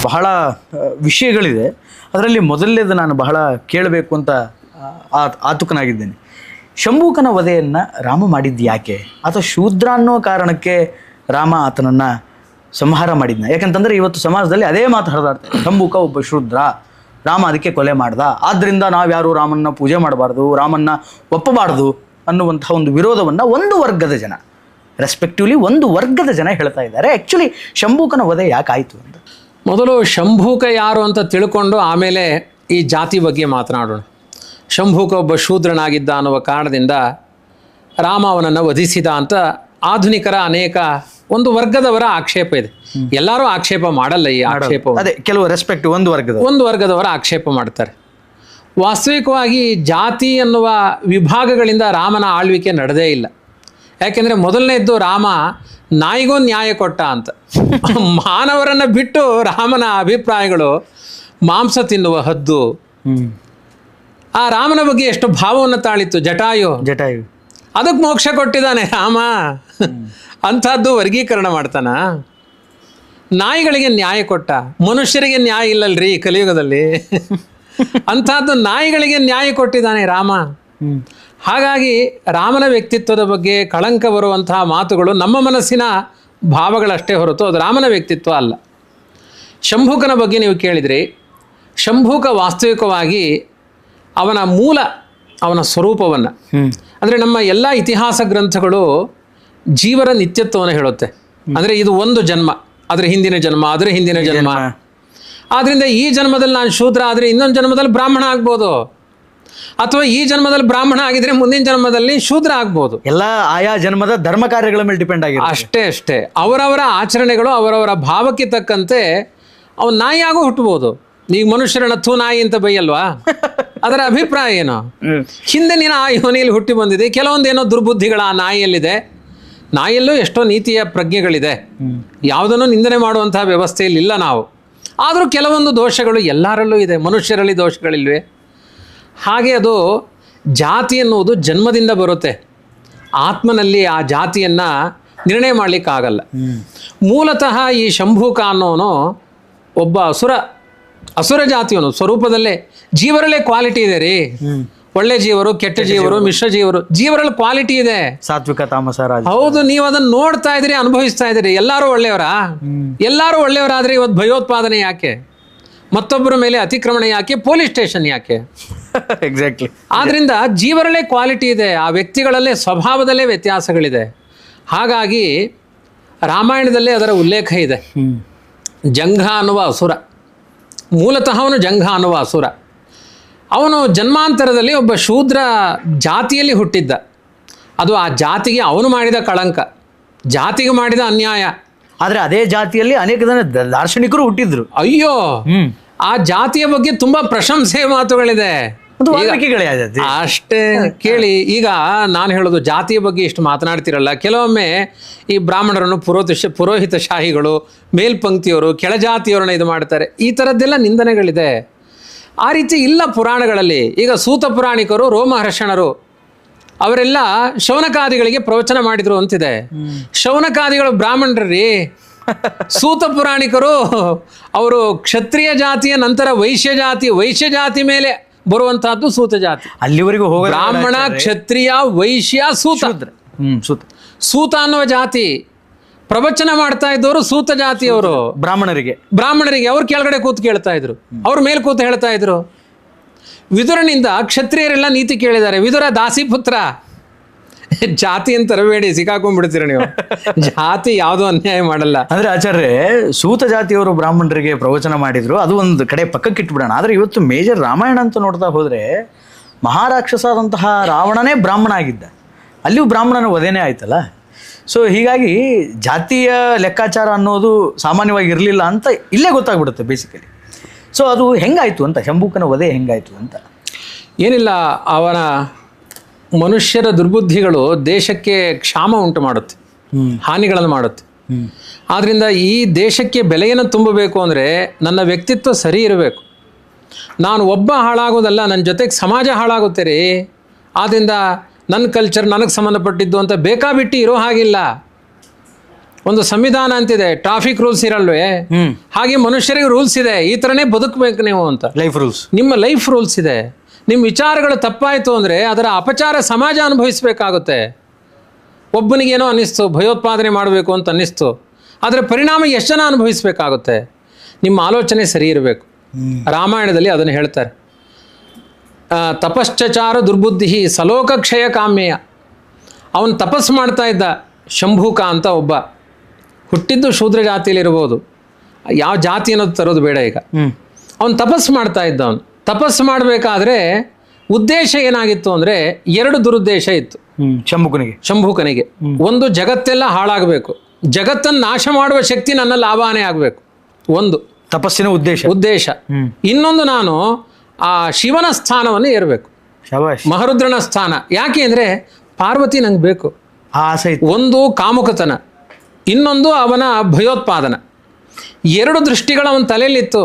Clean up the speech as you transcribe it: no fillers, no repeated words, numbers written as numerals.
ಬಹಳ ವಿಷಯಗಳಿದೆ. ಅದರಲ್ಲಿ ಮೊದಲನೇದು ನಾನು ಬಹಳ ಕೇಳಬೇಕು ಅಂತ ಆತುಕನಾಗಿದ್ದೇನೆ. ಶಂಭೂಕನ ವಧೆಯನ್ನು ರಾಮ ಮಾಡಿದ್ದು ಯಾಕೆ? ಅಥವಾ ಶೂದ್ರ ಅನ್ನೋ ಕಾರಣಕ್ಕೆ ರಾಮ ಆತನನ್ನು ಸಂಹಾರ ಮಾಡಿದ್ನ? ಯಾಕಂತಂದರೆ ಇವತ್ತು ಸಮಾಜದಲ್ಲಿ ಅದೇ ಮಾತು ಹರಿದಾಡ್ತಾರೆ, ಶಂಭೂಕ ಒಬ್ಬ ಶೂದ್ರ, ರಾಮ ಅದಕ್ಕೆ ಕೊಲೆ ಮಾಡ್ದ, ಆದ್ದರಿಂದ ನಾವು ಯಾರು ರಾಮನ್ನ ಪೂಜೆ ಮಾಡಬಾರ್ದು, ರಾಮನ್ನ ಒಪ್ಪಬಾರ್ದು ಅನ್ನುವಂಥ ಒಂದು ವಿರೋಧವನ್ನು ಒಂದು ವರ್ಗದ ಜನ, ರೆಸ್ಪೆಕ್ಟಿವ್ಲಿ ಒಂದು ವರ್ಗದ ಜನ ಹೇಳ್ತಾ ಇದ್ದಾರೆ. ಆ್ಯಕ್ಚುಲಿ ಶಂಭೂಕನ ವಧೆ ಯಾಕಾಯಿತು ಅಂತ ಮೊದಲು ಶಂಭೂಕ ಯಾರು ಅಂತ ತಿಳ್ಕೊಂಡು ಆಮೇಲೆ ಈ ಜಾತಿ ಬಗ್ಗೆ ಮಾತನಾಡೋಣ. ಶಂಭೂಕ ಒಬ್ಬ ಶೂದ್ರನಾಗಿದ್ದ ಅನ್ನುವ ಕಾರಣದಿಂದ ರಾಮ ಅವನನ್ನು ವಧಿಸಿದ ಅಂತ ಆಧುನಿಕರ ಅನೇಕ ಒಂದು ವರ್ಗದವರ ಆಕ್ಷೇಪ ಇದೆ. ಎಲ್ಲರೂ ಆಕ್ಷೇಪ ಮಾಡಲ್ಲ ಈ ಆಕ್ಷೇಪ, ಅದೇ ಕೆಲವು ರೆಸ್ಪೆಕ್ಟ್ ಒಂದು ವರ್ಗದವರ ಆಕ್ಷೇಪ ಮಾಡ್ತಾರೆ. ವಾಸ್ತವಿಕವಾಗಿ ಜಾತಿ ಅನ್ನುವ ವಿಭಾಗಗಳಿಂದ ರಾಮನ ಆಳ್ವಿಕೆ ನಡೆದೇ ಇಲ್ಲ. ಯಾಕೆಂದರೆ ಮೊದಲನೇದ್ದು ರಾಮ ನಾಯಿಗೊಂದು ನ್ಯಾಯ ಕೊಟ್ಟ ಅಂತ. ಮಾನವರನ್ನು ಬಿಟ್ಟು ರಾಮನ ಅಭಿಪ್ರಾಯಗಳು ಮಾಂಸ ತಿನ್ನುವ ಹದ್ದು. ಆ ರಾಮನ ಬಗ್ಗೆ ಎಷ್ಟು ಭಾವವನ್ನು ತಾಳಿತ್ತು ಜಟಾಯು. ಅದಕ್ಕೆ ಮೋಕ್ಷ ಕೊಟ್ಟಿದ್ದಾನೆ ರಾಮ. ಅಂಥದ್ದು ವರ್ಗೀಕರಣ ಮಾಡ್ತಾನ. ನಾಯಿಗಳಿಗೆ ನ್ಯಾಯ ಕೊಟ್ಟ, ಮನುಷ್ಯರಿಗೆ ನ್ಯಾಯ ಇಲ್ಲಲ್ರಿ ಕಲಿಯುಗದಲ್ಲಿ. ಅಂಥದ್ದು ನಾಯಿಗಳಿಗೆ ನ್ಯಾಯ ಕೊಟ್ಟಿದ್ದಾನೆ ರಾಮ. ಹಾಗಾಗಿ ರಾಮನ ವ್ಯಕ್ತಿತ್ವದ ಬಗ್ಗೆ ಕಳಂಕ ಬರುವಂತಹ ಮಾತುಗಳು ನಮ್ಮ ಮನಸ್ಸಿನ ಭಾವಗಳಷ್ಟೇ ಹೊರತು ಅದು ರಾಮನ ವ್ಯಕ್ತಿತ್ವ ಅಲ್ಲ. ಶಂಭೂಕನ ಬಗ್ಗೆ ನೀವು ಕೇಳಿದ್ರಿ. ಶಂಭೂಕ ವಾಸ್ತವಿಕವಾಗಿ ಅವನ ಮೂಲ, ಅವನ ಸ್ವರೂಪವನ್ನು, ಅಂದರೆ ನಮ್ಮ ಎಲ್ಲ ಇತಿಹಾಸ ಗ್ರಂಥಗಳು ಜೀವರ ನಿತ್ಯತ್ವವನ್ನು ಹೇಳುತ್ತೆ. ಅಂದರೆ ಇದು ಒಂದು ಜನ್ಮ, ಅದರ ಹಿಂದಿನ ಜನ್ಮ, ಅದರ ಹಿಂದಿನ ಜನ್ಮ. ಆದ್ದರಿಂದ ಈ ಜನ್ಮದಲ್ಲಿ ನಾನು ಶೂದ್ರ ಆದರೆ ಇನ್ನೊಂದು ಜನ್ಮದಲ್ಲಿ ಬ್ರಾಹ್ಮಣ ಆಗ್ಬೋದು, ಅಥವಾ ಈ ಜನ್ಮದಲ್ಲಿ ಬ್ರಾಹ್ಮಣ ಆಗಿದ್ರೆ ಮುಂದಿನ ಜನ್ಮದಲ್ಲಿ ಶೂದ್ರ ಆಗ್ಬೋದು. ಎಲ್ಲ ಆಯಾ ಜನ್ಮದ ಧರ್ಮ ಕಾರ್ಯಗಳ ಮೇಲೆ ಡಿಪೆಂಡ್ ಆಗಿದೆ. ಅಷ್ಟೇ. ಅವರವರ ಆಚರಣೆಗಳು ಅವರವರ ಭಾವಕ್ಕೆ ತಕ್ಕಂತೆ ಅವನು ನಾಯಿಯಾಗೂ ಹುಟ್ಟಬಹುದು. ಈಗ ಮನುಷ್ಯರನ್ನ ಥೂ ನಾಯಿ ಅಂತ ಬೈಯಲ್ವಾ? ಅದರ ಅಭಿಪ್ರಾಯ ಏನು? ಹಿಂದೆ ನೀನು ಆ ಯೋನಿಯಲ್ಲಿ ಹುಟ್ಟಿ ಬಂದಿದೆ, ಕೆಲವೊಂದೇನೋ ದುರ್ಬುದ್ಧಿಗಳ ಆ ನಾಯಿಯಲ್ಲಿದೆ. ನಾಯಿಯಲ್ಲೂ ಎಷ್ಟೋ ನೀತಿಯ ಪ್ರಜ್ಞೆಗಳಿದೆ, ಯಾವುದನ್ನು ನಿಂದನೆ ಮಾಡುವಂತಹ ವ್ಯವಸ್ಥೆಯಲ್ಲಿ ಇಲ್ಲ ನಾವು. ಆದರೂ ಕೆಲವೊಂದು ದೋಷಗಳು ಎಲ್ಲರಲ್ಲೂ ಇದೆ, ಮನುಷ್ಯರಲ್ಲಿ ದೋಷಗಳಿಲ್ವೇ? ಹಾಗೆ ಅದು ಜಾತಿ ಎನ್ನುವುದು ಜನ್ಮದಿಂದ ಬರುತ್ತೆ. ಆತ್ಮನಲ್ಲಿ ಆ ಜಾತಿಯನ್ನು ನಿರ್ಣಯ ಮಾಡಲಿಕ್ಕಾಗಲ್ಲ. ಮೂಲತಃ ಈ ಶಂಭೂಕ ಅನ್ನೋನು ಒಬ್ಬ ಅಸುರ ಜಾತಿಯವನು. ಸ್ವರೂಪದಲ್ಲೇ ಜೀವರಲ್ಲೇ ಕ್ವಾಲಿಟಿ ಇದೆ ರೀ. ಒಳ್ಳೆ ಜೀವರು, ಕೆಟ್ಟ ಜೀವರು, ಮಿಶ್ರ ಜೀವರಲ್ಲಿ ಕ್ವಾಲಿಟಿ ಇದೆ. ಸಾತ್ವಿಕ, ತಾಮಸ, ರಾಜಸ. ಹೌದು, ನೀವು ಅದನ್ನು ನೋಡ್ತಾ ಇದ್ದೀರಿ, ಅನುಭವಿಸ್ತಾ ಇದ್ದೀರಿ. ಎಲ್ಲರೂ ಒಳ್ಳೆಯವರಾದ್ರೆ ಇವತ್ತು ಭಯೋತ್ಪಾದನೆ ಯಾಕೆ? ಮತ್ತೊಬ್ಬರ ಮೇಲೆ ಅತಿಕ್ರಮಣ ಯಾಕೆ? ಪೊಲೀಸ್ ಸ್ಟೇಷನ್ ಯಾಕೆ? ಎಕ್ಸಾಕ್ಟ್ಲಿ. ಆದ್ರಿಂದ ಜೀವರಲ್ಲೇ ಕ್ವಾಲಿಟಿ ಇದೆ, ಆ ವ್ಯಕ್ತಿಗಳಲ್ಲೇ ಸ್ವಭಾವದಲ್ಲೇ ವ್ಯತ್ಯಾಸಗಳಿದೆ. ಹಾಗಾಗಿ ರಾಮಾಯಣದಲ್ಲೇ ಅದರ ಉಲ್ಲೇಖ ಇದೆ. ಜಂಘ ಅನ್ನುವ ಅಸುರ, ಮೂಲತಃ ಅವನು ಜಂಘ ಅನ್ನುವ ಅಸುರ. ಅವನು ಜನ್ಮಾಂತರದಲ್ಲಿ ಒಬ್ಬ ಶೂದ್ರ ಜಾತಿಯಲ್ಲಿ ಹುಟ್ಟಿದ್ದ. ಅದು ಆ ಜಾತಿಗೆ ಅವನು ಮಾಡಿದ ಕಳಂಕ, ಜಾತಿಗೆ ಮಾಡಿದ ಅನ್ಯಾಯ. ಆದರೆ ಅದೇ ಜಾತಿಯಲ್ಲಿ ಅನೇಕ ಜನ ದಾರ್ಶನಿಕರು ಹುಟ್ಟಿದ್ರು. ಅಯ್ಯೋ, ಆ ಜಾತಿಯ ಬಗ್ಗೆ ತುಂಬಾ ಪ್ರಶಂಸೆ ಮಾತುಗಳಿದೆ. ಅಷ್ಟೇ ಕೇಳಿ. ಈಗ ನಾನು ಹೇಳೋದು, ಜಾತಿಯ ಬಗ್ಗೆ ಇಷ್ಟು ಮಾತನಾಡ್ತಿರಲ್ಲ, ಕೆಲವೊಮ್ಮೆ ಈ ಬ್ರಾಹ್ಮಣರನ್ನು ಪುರೋಹಿತ ಶಾಹಿಗಳು, ಮೇಲ್ಪಂಕ್ತಿಯವರು ಕೆಳಜಾತಿಯವರನ್ನ ಇದು ಮಾಡ್ತಾರೆ. ಈ ಥರದ್ದೆಲ್ಲ ನಿಂದನೆಗಳಿದೆ. ಆ ರೀತಿ ಇಲ್ಲ ಪುರಾಣಗಳಲ್ಲಿ. ಈಗ ಸೂತ ಪುರಾಣಿಕರು, ರೋಮಹರ್ಷಣರು ಅವರೆಲ್ಲ ಶೌನಕಾದಿಗಳಿಗೆ ಪ್ರವಚನ ಮಾಡಿದ್ರು ಅಂತಿದೆ. ಶೌನಕಾದಿಗಳು ಬ್ರಾಹ್ಮಣರ್ರಿ. ಸೂತ ಪುರಾಣಿಕರು ಅವರು ಕ್ಷತ್ರಿಯ ಜಾತಿಯ ನಂತರ ವೈಶ್ಯ ಜಾತಿ ಮೇಲೆ ಬರುವಂತಹದ್ದು ಸೂತ ಜಾತಿ. ಅಲ್ಲಿವರೆಗೂ ಹೋಗ ಬ್ರಾಹ್ಮಣ, ಕ್ಷತ್ರಿಯ, ವೈಶ್ಯ, ಸೂತ ಅನ್ನುವ ಜಾತಿ. ಪ್ರವಚನ ಮಾಡ್ತಾ ಇದ್ದವರು ಸೂತ ಜಾತಿಯವರು. ಬ್ರಾಹ್ಮಣರಿಗೆ ಅವ್ರು ಕೆಳಗಡೆ ಕೂತು ಕೇಳ್ತಾ ಇದ್ರು, ಅವ್ರ ಮೇಲೆ ಕೂತು ಹೇಳ್ತಾ ಇದ್ರು. ವಿದುರನಿಂದ ಕ್ಷತ್ರಿಯರೆಲ್ಲ ನೀತಿ ಕೇಳಿದ್ದಾರೆ. ವಿದುರ ದಾಸಿಪುತ್ರ. ಜಾತಿ ಅಂತ ತರಬೇಡಿ, ಸಿಕ್ಕಾಕೊಂಡ್ಬಿಡ್ತೀರ ನೀವು. ಜಾತಿ ಯಾವುದೋ ಅನ್ಯಾಯ ಮಾಡಲ್ಲ. ಅಂದ್ರೆ ಆಚಾರ್ಯ, ಸೂತ ಜಾತಿಯವರು ಬ್ರಾಹ್ಮಣರಿಗೆ ಪ್ರವಚನ ಮಾಡಿದ್ರು, ಅದು ಒಂದು ಕಡೆ ಪಕ್ಕಕ್ಕೆ ಇಟ್ಬಿಡೋಣ. ಆದ್ರೆ ಇವತ್ತು ಮೇಜರ್ ರಾಮಾಯಣ ಅಂತ ನೋಡ್ತಾ ಹೋದ್ರೆ ಮಹಾರಾಕ್ಷಸ ಆದಂತಹ ರಾವಣನೇ ಬ್ರಾಹ್ಮಣ ಆಗಿದ್ದ, ಅಲ್ಲಿಯೂ ಬ್ರಾಹ್ಮಣನ ವಧೆನೇ ಆಯ್ತಲ್ಲ. ಸೊ ಹೀಗಾಗಿ ಜಾತಿಯ ಲೆಕ್ಕಾಚಾರ ಅನ್ನೋದು ಸಾಮಾನ್ಯವಾಗಿ ಇರಲಿಲ್ಲ ಅಂತ ಇಲ್ಲೇ ಗೊತ್ತಾಗ್ಬಿಡುತ್ತೆ ಬೇಸಿಕಲಿ. ಸೊ ಅದು ಹೆಂಗಾಯ್ತು ಅಂತ, ಶಂಭೂಕನ ವಧೆ ಹೆಂಗಾಯ್ತು ಅಂತ? ಏನಿಲ್ಲ, ಅವನ ಮನುಷ್ಯರ ದುರ್ಬುದ್ಧಿಗಳು ದೇಶಕ್ಕೆ ಕ್ಷಾಮ ಉಂಟು ಮಾಡುತ್ತೆ, ಹಾನಿಗಳನ್ನು ಮಾಡುತ್ತೆ. ಆದ್ದರಿಂದ ಈ ದೇಶಕ್ಕೆ ಬೆಲೆಯನ್ನು ತುಂಬಬೇಕು ಅಂದರೆ ನನ್ನ ವ್ಯಕ್ತಿತ್ವ ಸರಿ ಇರಬೇಕು. ನಾನು ಒಬ್ಬ ಹಾಳಾಗೋದಲ್ಲ, ನನ್ನ ಜೊತೆಗೆ ಸಮಾಜ ಹಾಳಾಗುತ್ತೆ ರೀ. ಆದ್ದರಿಂದ ನನ್ನ ಕಲ್ಚರ್ ನನಗೆ ಸಂಬಂಧಪಟ್ಟಿದ್ದು ಅಂತ ಬೇಕಾಬಿಟ್ಟು ಇರೋ ಹಾಗಿಲ್ಲ. ಒಂದು ಸಂವಿಧಾನ ಅಂತಿದೆ, ಟ್ರಾಫಿಕ್ ರೂಲ್ಸ್ ಇರಲ್ವೇ, ಹಾಗೆ ಮನುಷ್ಯರಿಗೆ ರೂಲ್ಸ್ ಇದೆ, ಈ ಥರನೇ ಬದುಕಬೇಕು ನೀವು ಅಂತ. ಲೈಫ್ ರೂಲ್ಸ್, ನಿಮ್ಮ ಲೈಫ್ ರೂಲ್ಸ್ ಇದೆ. ನಿಮ್ಮ ವಿಚಾರಗಳು ತಪ್ಪಾಯಿತು ಅಂದರೆ ಅದರ ಅಪಚಾರ ಸಮಾಜ ಅನುಭವಿಸಬೇಕಾಗುತ್ತೆ. ಒಬ್ಬನಿಗೇನೋ ಅನ್ನಿಸ್ತು, ಭಯೋತ್ಪಾದನೆ ಮಾಡಬೇಕು ಅಂತ ಅನ್ನಿಸ್ತು, ಅದರ ಪರಿಣಾಮ ಎಷ್ಟು ಜನ ಅನುಭವಿಸಬೇಕಾಗುತ್ತೆ. ನಿಮ್ಮ ಆಲೋಚನೆ ಸರಿ ಇರಬೇಕು. ರಾಮಾಯಣದಲ್ಲಿ ಅದನ್ನು ಹೇಳ್ತಾರೆ, ತಪಶ್ಚಚಾರ ದುರ್ಬುದ್ಧಿ ಸಲೋಕ ಕ್ಷಯ ಕಾಮ್ಯಯ. ಅವನು ತಪಸ್ಸು ಮಾಡ್ತಾ ಇದ್ದ, ಶಂಭೂಕ ಅಂತ ಒಬ್ಬ, ಹುಟ್ಟಿದ್ದು ಶೂದ್ರ ಜಾತಿಯಲ್ಲಿರ್ಬೋದು, ಯಾವ ಜಾತಿ ಅನ್ನೋದು ತರೋದು ಬೇಡ ಈಗ. ಅವನು ತಪಸ್ಸು ಮಾಡ್ತಾ ಇದ್ದ. ಅವನು ತಪಸ್ಸು ಮಾಡಬೇಕಾದ್ರೆ ಉದ್ದೇಶ ಏನಾಗಿತ್ತು ಅಂದರೆ 2 ದುರುದ್ದೇಶ ಇತ್ತು ಶಂಭೂಕನಿಗೆ. ಒಂದು, ಜಗತ್ತೆಲ್ಲ ಹಾಳಾಗಬೇಕು, ಜಗತ್ತನ್ನು ನಾಶ ಮಾಡುವ ಶಕ್ತಿ ನನ್ನಲ್ಲಿ ಆವಾಹನೆ ಆಗಬೇಕು, ಒಂದು ತಪಸ್ಸಿನ ಉದ್ದೇಶ. ಇನ್ನೊಂದು, ನಾನು ಆ ಶಿವನ ಸ್ಥಾನವನ್ನು ಏರಬೇಕು, ಮಹರುದ್ರನ ಸ್ಥಾನ. ಯಾಕೆ ಅಂದರೆ ಪಾರ್ವತಿ ನಂಗೆ ಬೇಕು. ಒಂದು ಕಾಮುಕತನ, ಇನ್ನೊಂದು ಅವನ ಭಯೋತ್ಪಾದನ. 2 ದೃಷ್ಟಿಗಳು ಅವನ ತಲೆಯಲ್ಲಿತ್ತು.